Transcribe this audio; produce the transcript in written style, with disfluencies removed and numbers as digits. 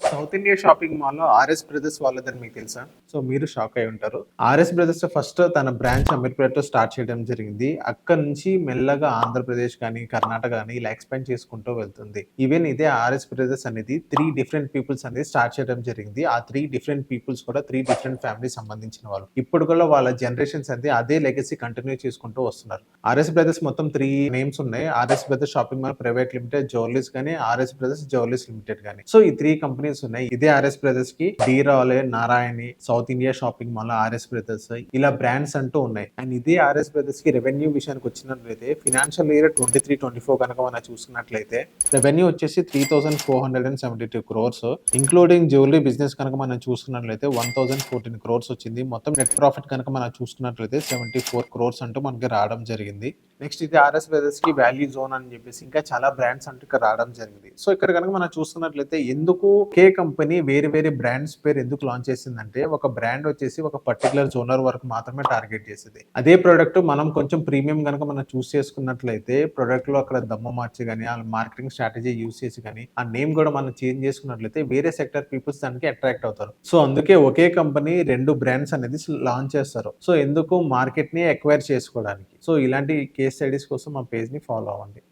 South India shopping మాల్‌లో 'RS brothers' వాళ్ళదని మీకు తెలుసా? సో, మీరు షాక్ అయ్యి ఉంటారు. 'ఆర్ఎస్ బ్రదర్స్' ఫస్ట్ తన బ్రాంచ్ అమీర్పేటలో స్టార్ట్ చేయడం జరిగింది. అక్కడి నుంచి మెల్లగా ఆంధ్రప్రదేశ్ కానీ, కర్ణాటక గాని ఇలా ఎక్స్‌పాండ్ చేసుకుంటూ వెళ్తుంది. ఈవెన్ ఇదే 'ఆర్ఎస్ బ్రదర్స్' అనేది 3 డిఫరెంట్ పీపుల్స్ అనేది స్టార్ట్ చేయడం జరిగింది. ఆ 3 డిఫరెంట్ పీపుల్స్ కూడా 3 డిఫరెంట్ ఫ్యామిలీకి సంబంధించిన వాళ్ళు. ఇప్పుడు కూడా వాళ్ళ జనరేషన్స్ అనేది అదే లెగసీ కంటిన్యూ చేసుకుంటూ వస్తున్నారు. 'ఆర్ఎస్ బ్రదర్స్' మొత్తం 3 నేమ్స్ ఉన్నాయి. 'RS brothers shopping mall private limited jewelleries' గాని, 'ఆర్ఎస్ బ్రదర్స్ జ్యువెల్లరీస్ లిమిటెడ్' గాని. సో, ఈ 3 కంపెనీస్ ఉన్నాయి. ఇదే 'ఆర్ఎస్ బ్రదర్స్' కి డి రాలే, Narayani, South India shopping mall, 'RS brothers' ఇలా బ్రాండ్స్ అంటూ ఉన్నాయి. అండ్ ఇదే 'ఆర్ఎస్ బ్రదర్స్' కి రెవెన్యూ విషయానికి వచ్చినట్లయితే ఫైనాన్షియల్ ఇయర్ 23, 24 కనుక మనం చూసుకున్నట్లయితే రెవెన్యూ వచ్చేసి 3,472 క్రోర్స్, ఇంక్లూడింగ్ జ్యువెలరీ బిజినెస్ కనుక మనం చూసుకున్నట్లయితే 1,014 క్రోర్స్ వచ్చింది. మొత్తం నెట్ ప్రాఫిట్ కనుక మనం చూసుకున్నట్లయితే 74 క్రోర్స్ అంటూ మనకి రావడం జరిగింది. నెక్స్ట్ ఇది 'ఆర్ఎస్ బ్రదర్స్' కి వాల్యూ జోన్ అని చెప్పేసి ఇంకా చాలా బ్రాండ్స్ అంటూ ఇక్కడ రావడం జరిగింది. సో, ఇక్కడ కనుక మనం చూసుకున్నట్లయితే ఎందుకు ఒకే కంపెనీ వేరే వేరే బ్రాండ్స్ పేరు ఎందుకు లాంచ్ చేసిందంటే, ఒక బ్రాండ్ వచ్చేసి ఒక పర్టిక్యులర్ జోనర్ వరకు మాత్రమే టార్గెట్ చేసేది. అదే ప్రొడక్ట్ మనం కొంచెం ప్రీమియం గనుక మనం చూస్ చేసుకున్నట్లయితే ప్రొడక్ట్‌లో అక్కడ దమ్ము మార్చి గాని, ఆ మార్కెటింగ్ స్ట్రాటజీ యూజ్ చేసి గాని, ఆ నేమ్ కూడా మనం చేంజ్ చేసుకున్నట్లయితే వేరే సెక్టర్ పీపుల్స్ దానికి అట్రాక్ట్ అవుతారు. సో, అందుకే ఒకే కంపెనీ 2 బ్రాండ్స్ అనేది లాంచ్ చేస్తారు. సో, ఎందుకు మార్కెట్‌ని ఎక్వైర్ చేసుకోవడానికి. సో, ఇలాంటి కేస్ స్టడీస్ కోసం మా పేజ్‌ని ఫాలో అవ్వండి.